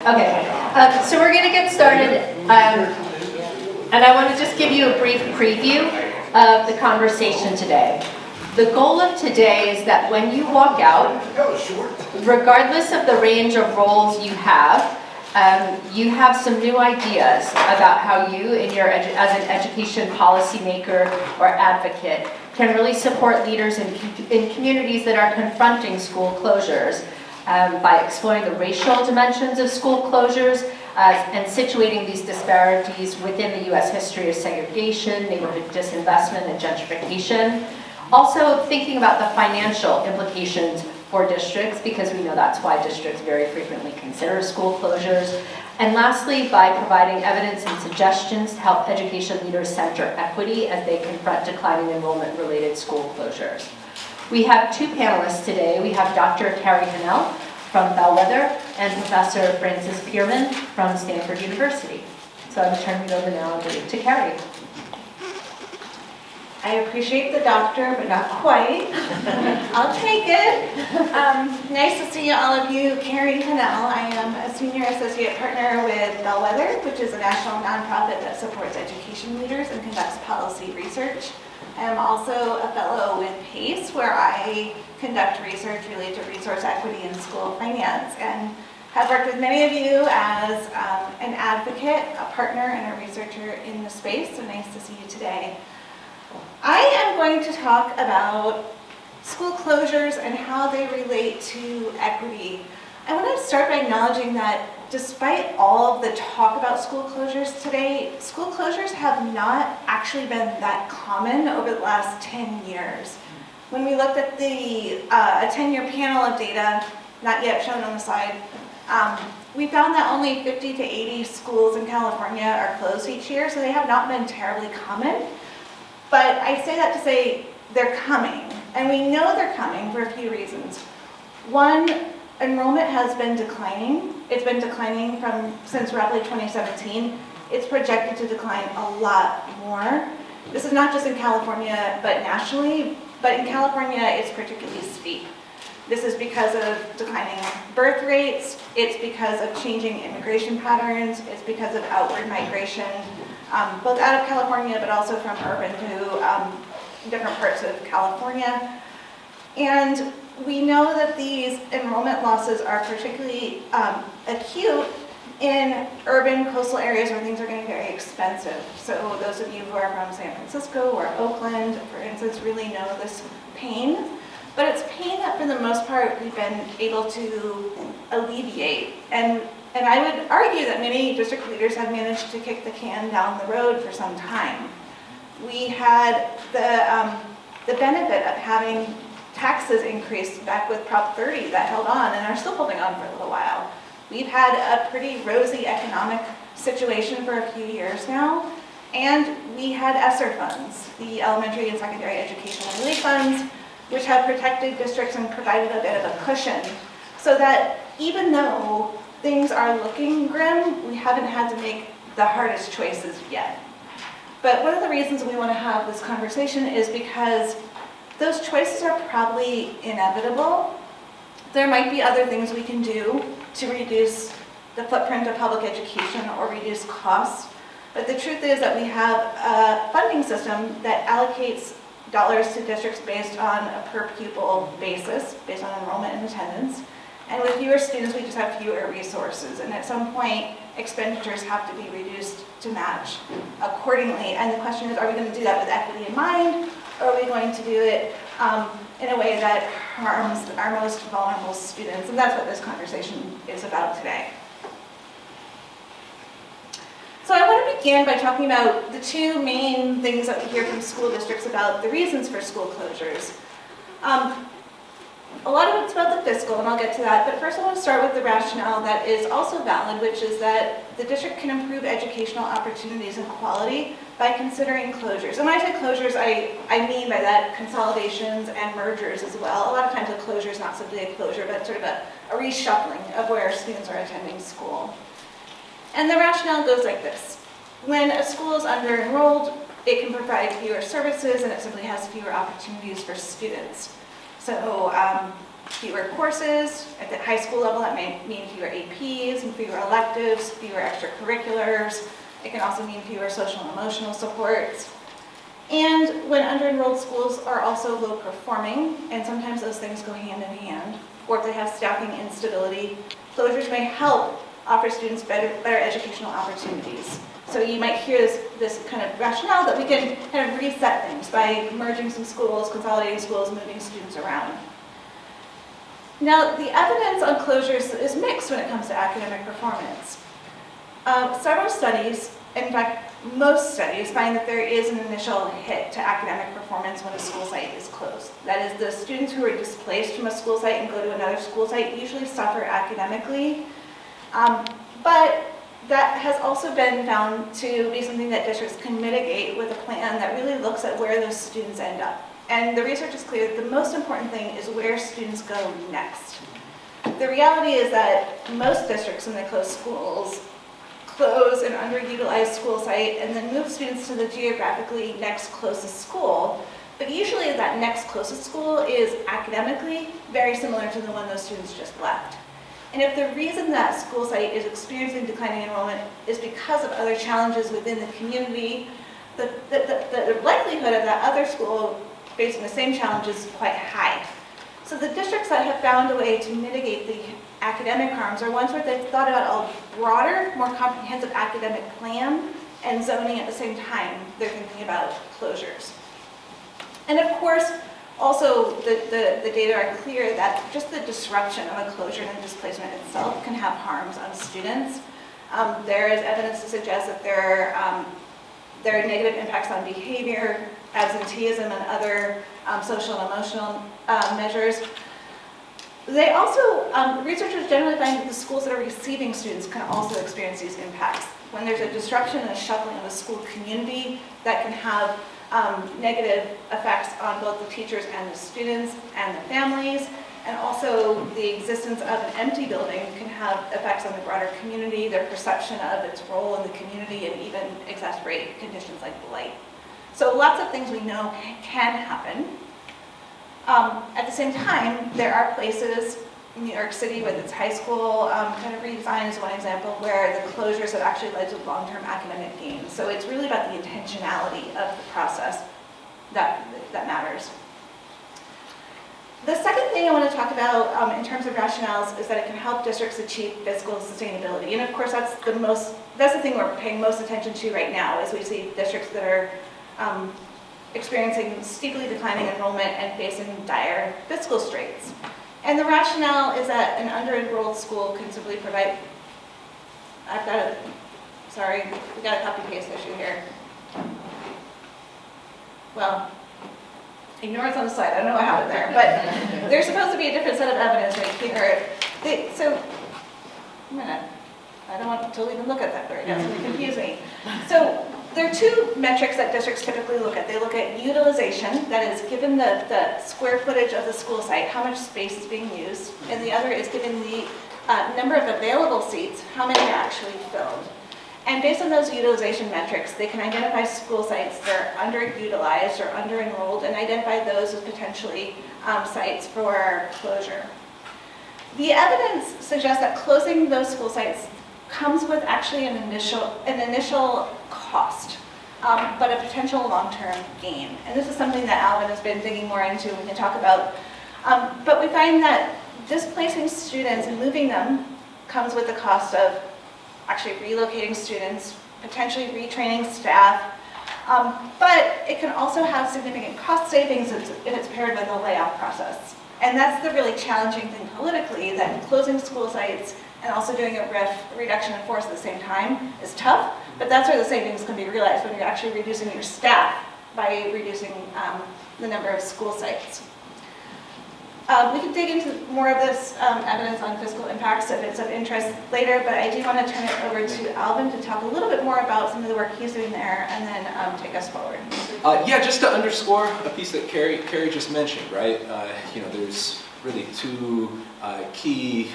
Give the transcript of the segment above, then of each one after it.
Okay, so we're going to get started, and I want to just give you a brief preview of the conversation today. The goal of today is that when you walk out, regardless of the range of roles you have some new ideas about how you, as an education policymaker or advocate, can really support leaders in communities that are confronting school closures. By exploring the racial dimensions of school closures and situating these disparities within the U.S. history of segregation, neighborhood disinvestment, and gentrification. Also thinking about the financial implications for districts, because we know that's why districts very frequently consider school closures. And lastly, by providing evidence and suggestions to help education leaders center equity as they confront declining enrollment-related school closures. We have two panelists today. We have Dr. Carrie Hahnel from Bellwether and Professor Francis Pearman from Stanford University. So I'm turning it over now to Carrie. I appreciate the doctor, but not quite. I'll take it. Nice to see all of you. Carrie Hahnel. I am a senior associate partner with Bellwether, which is a national nonprofit that supports education leaders and conducts policy research. I am also a fellow with PACE, where I conduct research related to resource equity in school finance, and have worked with many of you as an advocate, a partner, and a researcher in the space, so nice to see you today. I am going to talk about school closures and how they relate to equity. I want to start by acknowledging that despite all of the talk about school closures today, school closures have not actually been that common over the last 10 years. When we looked at a 10-year panel of data, not yet shown on the slide, we found that only 50 to 80 schools in California are closed each year, so they have not been terribly common. But I say that to say they're coming, and we know they're coming for a few reasons. One, enrollment has been declining. It's been declining since roughly 2017. It's projected to decline a lot more. This is not just in California, but nationally. But in California, it's particularly steep. This is because of declining birth rates. It's because of changing immigration patterns. It's because of outward migration, both out of California, but also from urban to different parts of California. And we know that these enrollment losses are particularly acute in urban coastal areas where things are getting very expensive. So those of you who are from San Francisco or Oakland, for instance, really know this pain. But it's pain that for the most part we've been able to alleviate. And I would argue that many district leaders have managed to kick the can down the road for some time. We had the benefit of having taxes increased back with Prop 30 that held on and are still holding on for a little while. We've had a pretty rosy economic situation for a few years now, and we had ESSER funds, the Elementary and Secondary Education Relief Funds, which have protected districts and provided a bit of a cushion, so that even though things are looking grim, we haven't had to make the hardest choices yet. But one of the reasons we want to have this conversation is because those choices are probably inevitable. There might be other things we can do to reduce the footprint of public education or reduce costs. But the truth is that we have a funding system that allocates dollars to districts based on a per pupil basis, based on enrollment and attendance. And with fewer students, we just have fewer resources. And at some point, expenditures have to be reduced to match accordingly. And the question is, are we going to do that with equity in mind? Or are we going to do it in a way that harms our most vulnerable students? And that's what this conversation is about today. So I want to begin by talking about the two main things that we hear from school districts about the reasons for school closures. A lot of it's about the fiscal, and I'll get to that, but first I want to start with the rationale that is also valid, which is that the district can improve educational opportunities and quality by considering closures. And when I say closures, I mean by that consolidations and mergers as well. A lot of times a closure is not simply a closure, but sort of a reshuffling of where students are attending school. And the rationale goes like this. When a school is under-enrolled, it can provide fewer services and it simply has fewer opportunities for students. So fewer courses. At the high school level, that may mean fewer APs and fewer electives, fewer extracurriculars. It can also mean fewer social and emotional supports. And when under-enrolled schools are also low performing, and sometimes those things go hand in hand, or if they have staffing instability, closures may help offer students better educational opportunities. So you might hear this kind of rationale that we can kind of reset things by merging some schools, consolidating schools, moving students around. Now, the evidence on closures is mixed when it comes to academic performance. Several studies, in fact, most studies find that there is an initial hit to academic performance when a school site is closed. That is, the students who are displaced from a school site and go to another school site usually suffer academically. But that has also been found to be something that districts can mitigate with a plan that really looks at where those students end up. And the research is clear that the most important thing is where students go next. The reality is that most districts, when they close schools, close an underutilized school site and then move students to the geographically next closest school. But usually that next closest school is academically very similar to the one those students just left. And if the reason that school site is experiencing declining enrollment is because of other challenges within the community, the likelihood of that other school facing the same challenges is quite high. So the districts that have found a way to mitigate the academic harms are ones where they've thought about a broader, more comprehensive academic plan and zoning at the same time they're thinking about closures. And of course, also the data are clear that just the disruption of a closure and displacement itself can have harms on students. There is evidence to suggest that there are negative impacts on behavior, absenteeism, and other social and emotional measures. They also, researchers generally find that the schools that are receiving students can also experience these impacts. When there's a disruption and a shuffling of a school community, that can have negative effects on both the teachers and the students and the families. And also the existence of an empty building can have effects on the broader community, their perception of its role in the community, and even exacerbate conditions like blight. So lots of things we know can happen. At the same time, there are places, New York City with its high school kind of redesign is one example where the closures have actually led to long-term academic gains. So it's really about the intentionality of the process that matters. The second thing I want to talk about in terms of rationales is that it can help districts achieve fiscal sustainability. And of course, that's the thing we're paying most attention to right now, as we see districts that are experiencing steeply declining enrollment and facing dire fiscal straits. And the rationale is that an under-enrolled school can simply provide, we got a copy-paste issue here. Well, ignore it's on the slide, I don't know what happened there, but there's supposed to be a different set of evidence right here. A minute, I don't want to even look at that right now, it's going to confuse me. So there are two metrics that districts typically look at. They look at utilization, that is given the square footage of the school site, how much space is being used, and the other is given the number of available seats, how many are actually filled. And based on those utilization metrics, they can identify school sites that are underutilized or under-enrolled and identify those as potentially sites for closure. The evidence suggests that closing those school sites comes with actually an initial cost, but a potential long-term gain. And this is something that Alvin has been digging more into and we can talk about. But we find that displacing students and moving them comes with the cost of actually relocating students, potentially retraining staff, but it can also have significant cost savings if it's paired with a layoff process. And that's the really challenging thing politically, that closing school sites and also doing a reduction in force at the same time is tough, but that's where the savings can be realized, when you're actually reducing your staff by reducing the number of school sites. We can dig into more of this evidence on fiscal impacts if it's of interest later, but I do want to turn it over to Alvin to talk a little bit more about some of the work he's doing there and then take us forward. Yeah, just to underscore a piece that Carrie just mentioned, right? There's really two key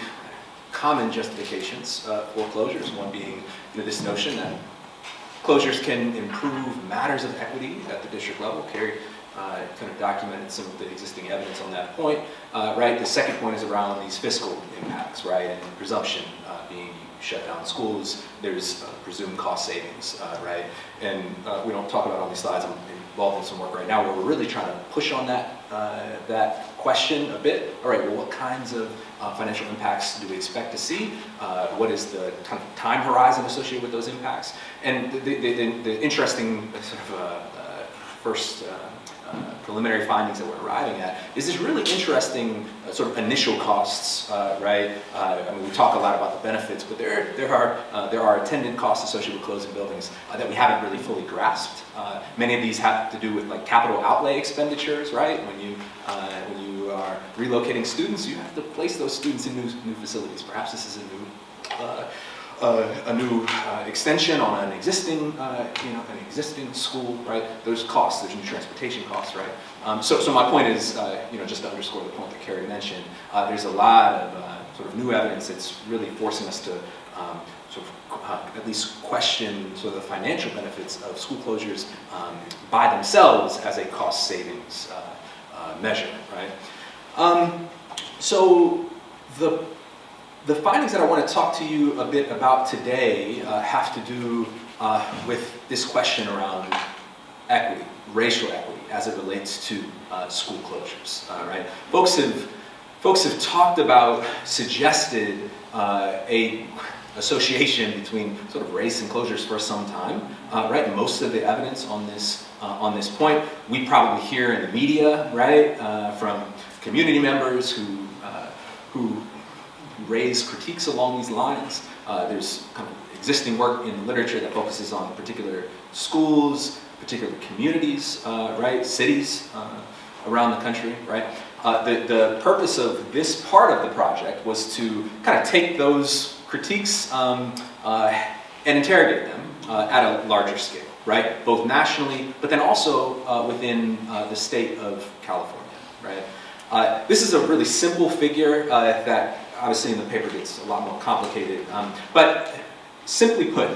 common justifications for closures. One being this notion that closures can improve matters of equity at the district level. Carrie kind of documented some of the existing evidence on that point, right? The second point is around these fiscal impacts, right? And presumption being you shut down schools, there's presumed cost savings, right? And we don't talk about it on these slides. I'm involved in some work right now where we're really trying to push on that question a bit. All right, well, what kinds of financial impacts do we expect to see? What is the kind of time horizon associated with those impacts? And the interesting sort of first preliminary findings that we're arriving at is this really interesting sort of initial costs, right? I mean, we talk a lot about the benefits, but there are attendant costs associated with closing buildings that we haven't really fully grasped. Many of these have to do with like capital outlay expenditures, right? When you are relocating students, you have to place those students in new facilities. Perhaps this is a new extension on an existing, an existing school, right? There's costs, there's new transportation costs, right? So my point is, just to underscore the point that Carrie mentioned, there's a lot of sort of new evidence that's really forcing us to at least question sort of the financial benefits of school closures by themselves as a cost savings measure, right? So the findings that I want to talk to you a bit about today have to do with this question around equity, racial equity, as it relates to school closures. Right? Folks have talked about, suggested a association between sort of race and closures for some time. Right? Most of the evidence on this point we probably hear in the media, right, from community members who raise critiques along these lines. There's kind of existing work in literature that focuses on particular schools, particular communities, right, cities around the country, right? The purpose of this part of the project was to kind of take those critiques and interrogate them at a larger scale, right? Both nationally, but then also within the state of California, right? This is a really simple figure that obviously in the paper gets a lot more complicated, but simply put,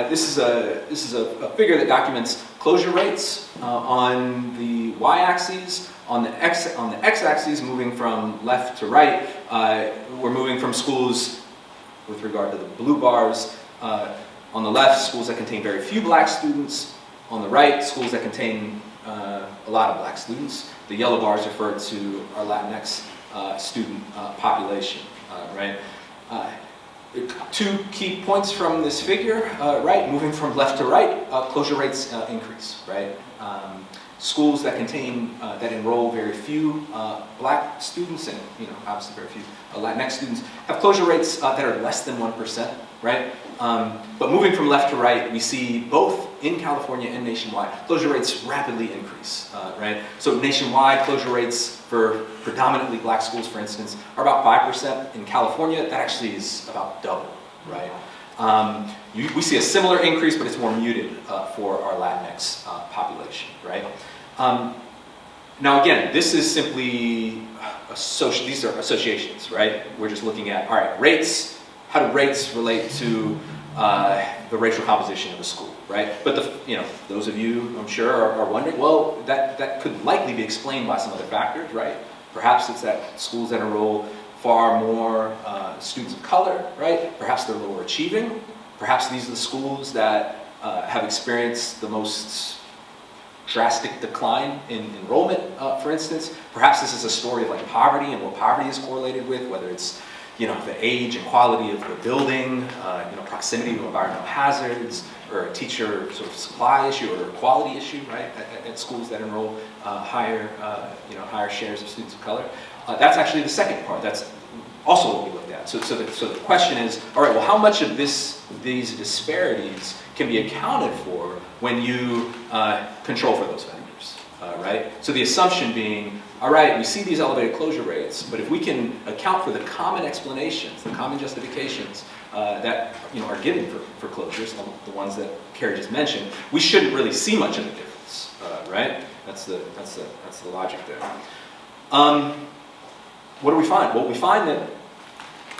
this is a figure that documents closure rates on the y-axis. On the x-axis, moving from left to right, we're moving from schools with regard to the blue bars. On the left, schools that contain very few black students. On the right, schools that contain a lot of black students. The yellow bars refer to our Latinx student population, right? Two key points from this figure, right? Moving from left to right, closure rates increase, right? Schools that contain, that enroll very few black students and, obviously very few Latinx students have closure rates that are less than 1%, right? But moving from left to right, we see both in California and nationwide, closure rates rapidly increase, right? So nationwide closure rates for predominantly black schools, for instance, are about 5%. In California, that actually is about double, right? We see a similar increase, but it's more muted for our Latinx population, right? Now again, this is simply, these are associations, right? We're just looking at, all right, rates, how do rates relate to the racial composition of a school, right? But those of you, I'm sure, are wondering, well, that could likely be explained by some other factors, right? Perhaps it's that schools that enroll far more students of color, right? Perhaps they're lower achieving. Perhaps these are the schools that have experienced the most drastic decline in enrollment, for instance. Perhaps this is a story of like poverty and what poverty is correlated with, whether it's the age and quality of the building, proximity to environmental hazards, or a teacher sort of supply issue or a quality issue, right? At schools that enroll higher shares of students of color. That's actually the second part. That's also what we looked at. So the question is, all right, well, how much of these disparities can be accounted for when you control for those factors, right? So the assumption being, all right, we see these elevated closure rates, but if we can account for the common explanations, the common justifications that are given for closures, the ones that Carrie just mentioned, we shouldn't really see much of a difference, right? That's the logic there. What do we find? Well, we find that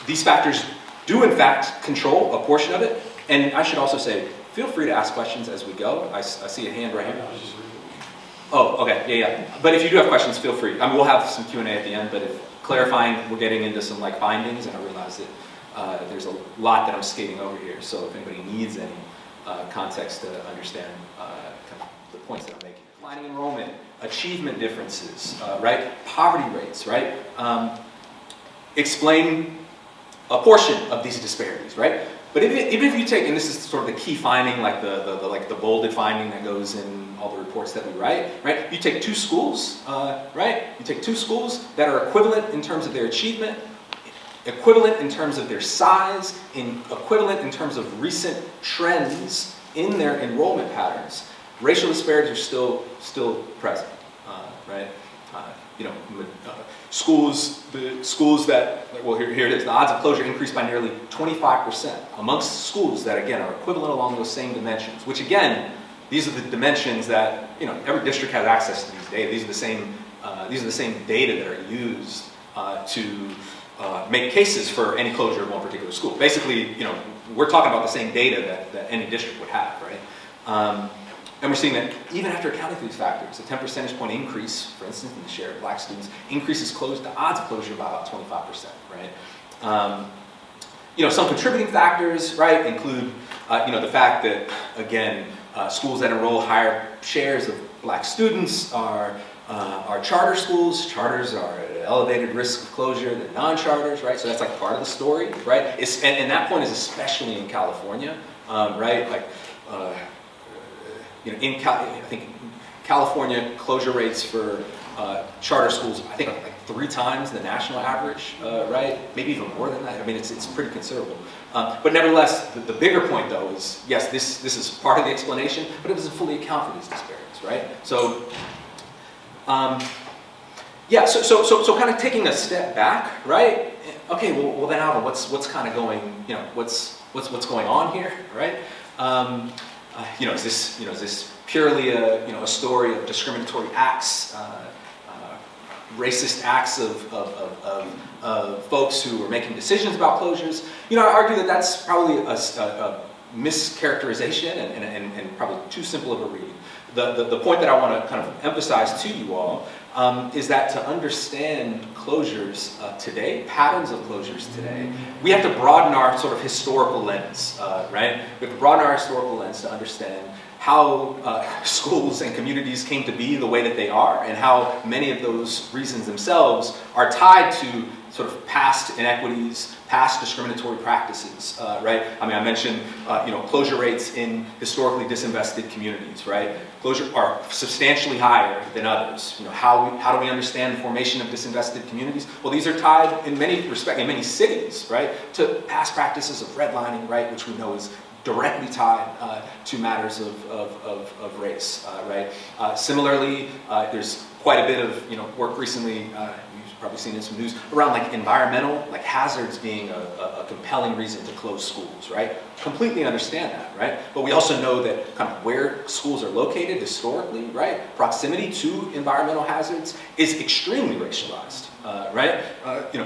these factors do in fact control a portion of it. And I should also say, feel free to ask questions as we go. I see a hand right here. Oh, okay, yeah. But if you do have questions, feel free. I mean, we'll have some Q&A at the end, but if clarifying, we're getting into some like findings, and I realize that there's a lot that I'm skating over here. So if anybody needs any context to understand kind of the points that I'm making. Declining enrollment, achievement differences, right? Poverty rates, right? Explain a portion of these disparities, right? But even if you take, and this is sort of the key finding, like the bolded finding that goes in all the reports that we write, right? You take two schools, right? You take two schools that are equivalent in terms of their achievement, equivalent in terms of their size, equivalent in terms of recent trends in their enrollment patterns. Racial disparities are still present, right? The schools that, well, here it is. The odds of closure increased by nearly 25% amongst schools that, again, are equivalent along those same dimensions, which, again, these are the dimensions that, every district has access to these data. These are the same data that are used to make cases for any closure of one particular school. Basically, we're talking about the same data that any district would have, right? And we're seeing that even after accounting for these factors, a 10 percentage point increase, for instance, in the share of black students, increases the odds of closure by about 25%, right? Some contributing factors, right, include, the fact that, again, schools that enroll higher shares of black students are charter schools. Charters are at an elevated risk of closure than non-charters, right? So that's like part of the story, right? And that point is especially in California, right? Like, I think California closure rates for charter schools, I think like 3 times the national average, right? Maybe even more than that. I mean, it's pretty considerable. But nevertheless, the bigger point though is, yes, this is part of the explanation, but it doesn't fully account for these disparities, right? So, so kind of taking a step back, right? Okay, well then Alvin, what's kind of going, what's going on here, right? Is this purely a story of discriminatory acts, racist acts of folks who are making decisions about closures? I argue that that's probably a mischaracterization and probably too simple of a read. The point that I want to kind of emphasize to you all is that to understand closures today, patterns of closures today, we have to broaden our sort of historical lens, right? We have to broaden our historical lens to understand how schools and communities came to be the way that they are, and how many of those reasons themselves are tied to sort of past inequities, past discriminatory practices, right? I mean, I mentioned, closure rates in historically disinvested communities, right? Closure are substantially higher than others. How do we understand the formation of disinvested communities? Well, these are tied in many respects, in many cities, right, to past practices of redlining, right, which we know is directly tied to matters of race, right? Similarly, there's quite a bit of work recently. You've probably seen in some news around like environmental hazards being a compelling reason to close schools, right? Completely understand that, right? But we also know that kind of where schools are located historically, right? Proximity to environmental hazards is extremely racialized. Right?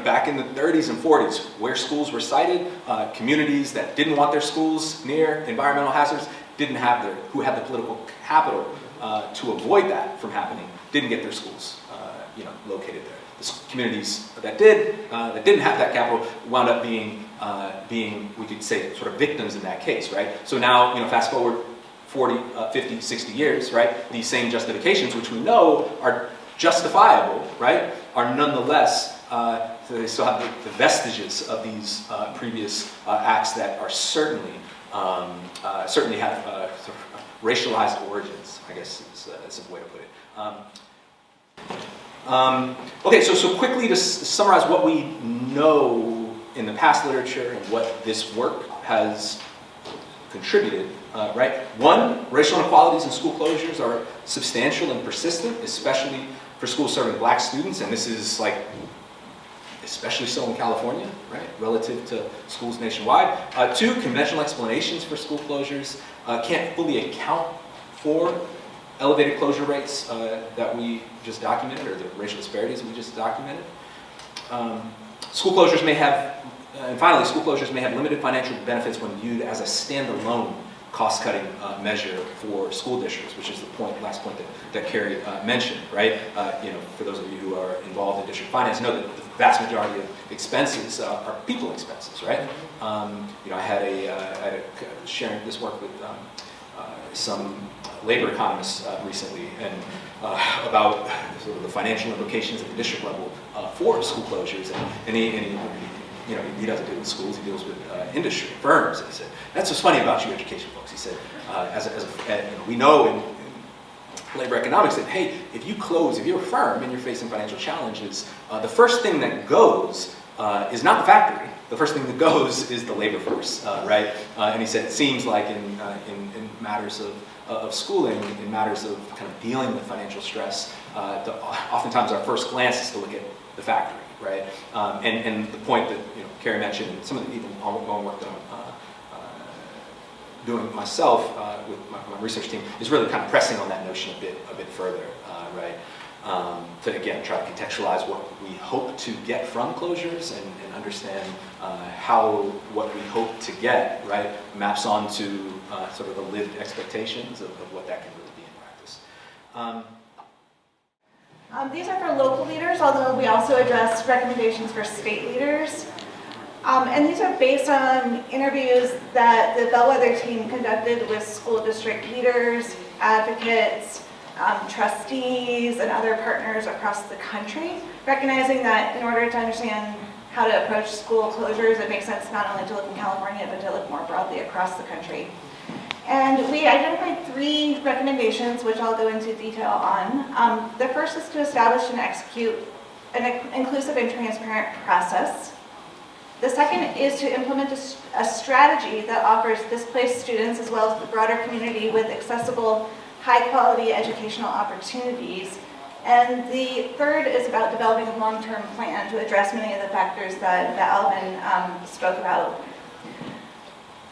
Back in the 30s and 40s, where schools were sited, communities that didn't want their schools near environmental hazards who had the political capital to avoid that from happening, didn't get their schools, located there. The communities that didn't have that capital wound up being, we could say, sort of victims in that case, right? So now, fast forward 40, 50, 60 years, right? These same justifications, which we know are justifiable, right, are nonetheless, they still have the vestiges of these previous acts that are certainly have sort of racialized origins, I guess is a way to put it. Okay, so quickly to summarize what we know in the past literature and what this work has contributed, right? 1, racial inequalities in school closures are substantial and persistent, especially for schools serving black students, and this is especially so in California, right, relative to schools nationwide. 2, conventional explanations for school closures can't fully account for elevated closure rates that we just documented, or the racial disparities that we just documented. School closures may have limited financial benefits when viewed as a standalone cost-cutting measure for school districts, which is the last point that Carrie mentioned, right? For those of you who are involved in district finance, know that the vast majority of expenses are people expenses, right? I had a sharing this work with some labor economists recently, and about sort of the financial implications at the district level for school closures, and he doesn't deal with schools, he deals with industry, firms. And he said, that's what's funny about you education folks. He said, we know in labor economics that, hey, if you're a firm and you're facing financial challenges, the first thing that goes is not the factory. The first thing that goes is the labor force, right? And he said, it seems like in matters of schooling, in matters of kind of dealing with financial stress, oftentimes our first glance is to look at the factory, right? And the point that Carrie mentioned, and some of the even ongoing work that I'm doing myself with my research team, is really kind of pressing on that notion a bit further, right? To again try to contextualize what we hope to get from closures and understand how what we hope to get, right, maps onto sort of the lived expectations of what that can really be in practice. These are for local leaders, although we also address recommendations for state leaders. And these are based on interviews that the Bellwether team conducted with school district leaders, advocates, trustees, and other partners across the country, recognizing that in order to understand how to approach school closures, it makes sense not only to look in California, but to look more broadly across the country. And we identified 3 recommendations, which I'll go into detail on. The first is to establish and execute an inclusive and transparent process. The second is to implement a strategy that offers displaced students as well as the broader community with accessible, high-quality educational opportunities. And the third is about developing a long-term plan to address many of the factors that Alvin spoke about.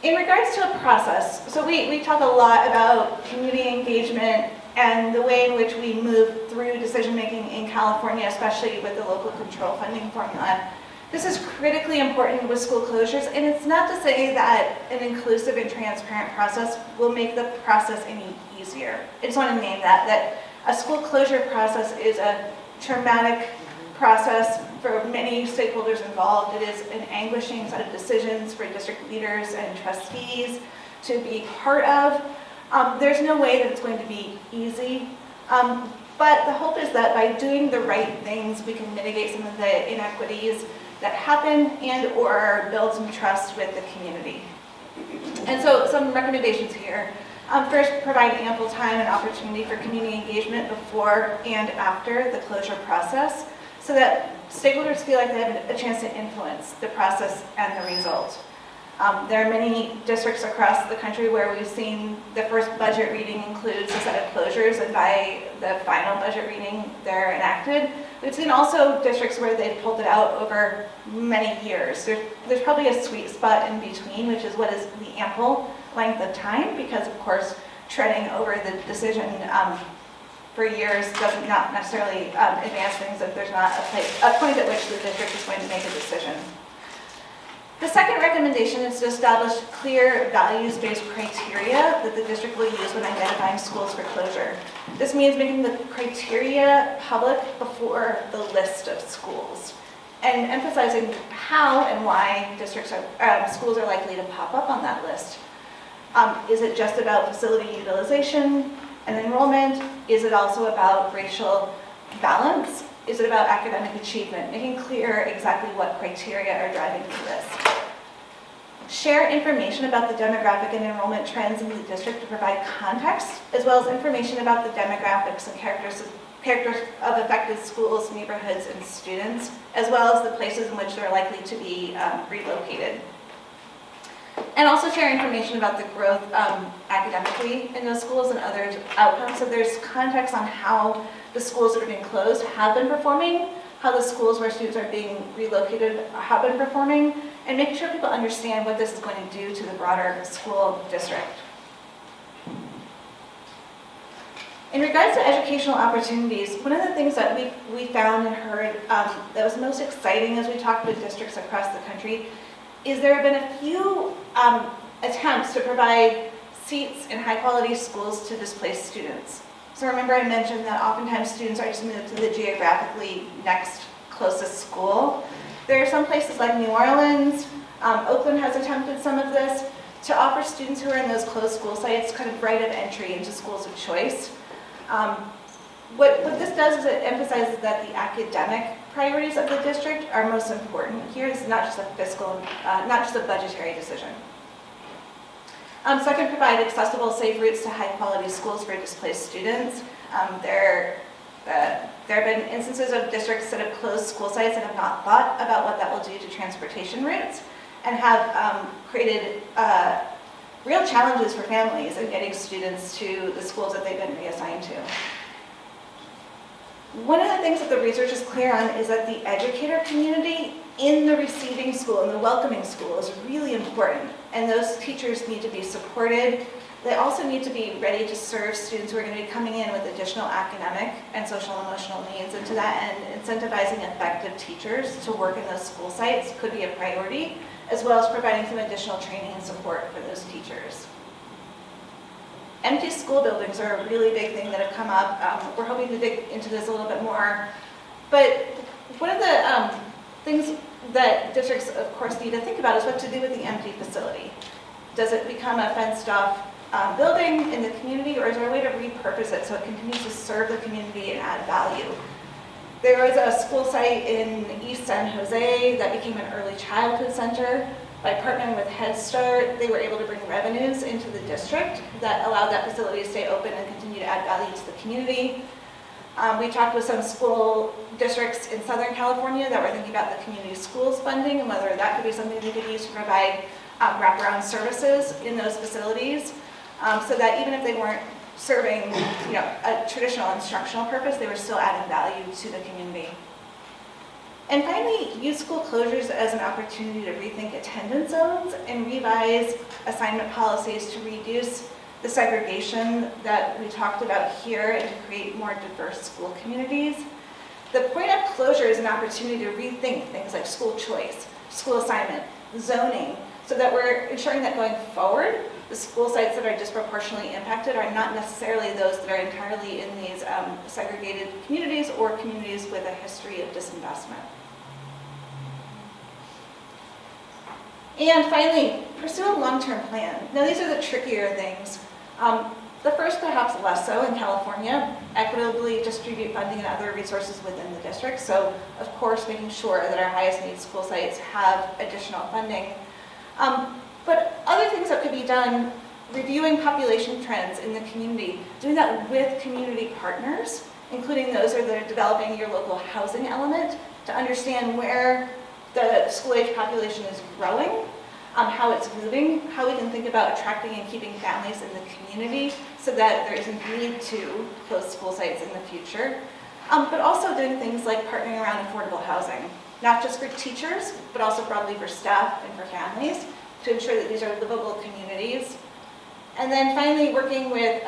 In regards to a process, so we talk a lot about community engagement and the way in which we move through decision-making in California, especially with the local control funding formula. This is critically important with school closures, and it's not to say that an inclusive and transparent process will make the process any easier. I just want to name that a school closure process is a traumatic process for many stakeholders involved. It is an anguishing set of decisions for district leaders and trustees to be part of. There's no way that it's going to be easy, but the hope is that by doing the right things, we can mitigate some of the inequities that happen and or build some trust with the community. And so some recommendations here. First, provide ample time and opportunity for community engagement before and after the closure process so that stakeholders feel like they have a chance to influence the process and the result. There are many districts across the country where we've seen the first budget reading includes a set of closures, and by the final budget reading, they're enacted. We've seen also districts where they've pulled it out over many years. There's probably a sweet spot in between, which is what is the ample length of time, because of course, treading over the decision for years doesn't not necessarily advance things if there's not a point at which the district is going to make a decision. The second recommendation is to establish clear values-based criteria that the district will use when identifying schools for closure. This means making the criteria public before the list of schools and emphasizing how and why schools are likely to pop up on that list. Is it just about facility utilization and enrollment? Is it also about racial balance? Is it about academic achievement? Making clear exactly what criteria are driving the list. Share information about the demographic and enrollment trends in the district to provide context, as well as information about the demographics and characters of affected schools, neighborhoods, and students, as well as the places in which they're likely to be relocated. And also share information about the growth academically in those schools and other outcomes. So there's context on how the schools that are being closed have been performing, how the schools where students are being relocated have been performing, and making sure people understand what this is going to do to the broader school district. In regards to educational opportunities, one of the things that we found and heard that was most exciting as we talked with districts across the country is there have been a few attempts to provide seats in high-quality schools to displaced students. So remember I mentioned that oftentimes students are just moved to the geographically next closest school. There are some places like New Orleans, Oakland has attempted some of this, to offer students who are in those closed school sites kind of right of entry into schools of choice. What this does is it emphasizes that the academic priorities of the district are most important. Here is not just a fiscal, not just a budgetary decision. Second, provide accessible, safe routes to high-quality schools for displaced students. There have been instances of districts that have closed school sites and have not thought about what that will do to transportation routes, and have created real challenges for families in getting students to the schools that they've been reassigned to. One of the things that the research is clear on is that the educator community in the receiving school, in the welcoming school, is really important. And those teachers need to be supported. They also need to be ready to serve students who are going to be coming in with additional academic and social and emotional needs. And to that end, incentivizing effective teachers to work in those school sites could be a priority, as well as providing some additional training and support for those teachers. Empty school buildings are a really big thing that have come up. We're hoping to dig into this a little bit more. But one of the things that districts, of course, need to think about is what to do with the empty facility. Does it become a fenced-off building in the community, or is there a way to repurpose it so it continues to serve the community and add value? There was a school site in East San Jose that became an early childhood center. By partnering with Head Start, they were able to bring revenues into the district that allowed that facility to stay open and continue to add value to the community. We talked with some school districts in Southern California that were thinking about the community schools funding and whether that could be something they could use to provide wraparound services in those facilities, so that even if they weren't serving a traditional instructional purpose, they were still adding value to the community. And finally, use school closures as an opportunity to rethink attendance zones and revise assignment policies to reduce the segregation that we talked about here and to create more diverse school communities. The point of closure is an opportunity to rethink things like school choice, school assignment, zoning, so that we're ensuring that going forward, the school sites that are disproportionately impacted are not necessarily those that are entirely in these segregated communities or communities with a history of disinvestment. And finally, pursue a long-term plan. Now, these are the trickier things. The first, perhaps less so in California, equitably distribute funding and other resources within the district. So, of course, making sure that our highest need school sites have additional funding. But other things that could be done, reviewing population trends in the community, doing that with community partners, including those that are developing your local housing element, to understand where the school-age population is growing, how it's moving, how we can think about attracting and keeping families in the community so that there isn't need to close school sites in the future. But also doing things like partnering around affordable housing, not just for teachers, but also broadly for staff and for families, to ensure that these are livable communities. And then finally, working with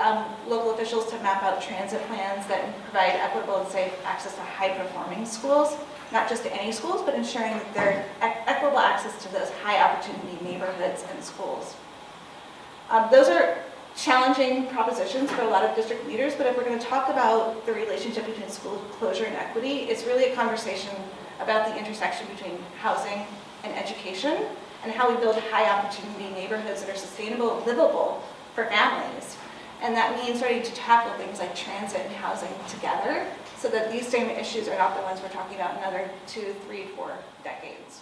local officials to map out transit plans that provide equitable and safe access to high-performing schools, not just to any schools, but ensuring that there's equitable access to those high-opportunity neighborhoods and schools. Those are challenging propositions for a lot of district leaders, but if we're going to talk about the relationship between school closure and equity, it's really a conversation about the intersection between housing and education, and how we build high-opportunity neighborhoods that are sustainable and livable for families. And that means starting to tackle things like transit and housing together so that these same issues are not the ones we're talking about in another 2, 3, 4 decades.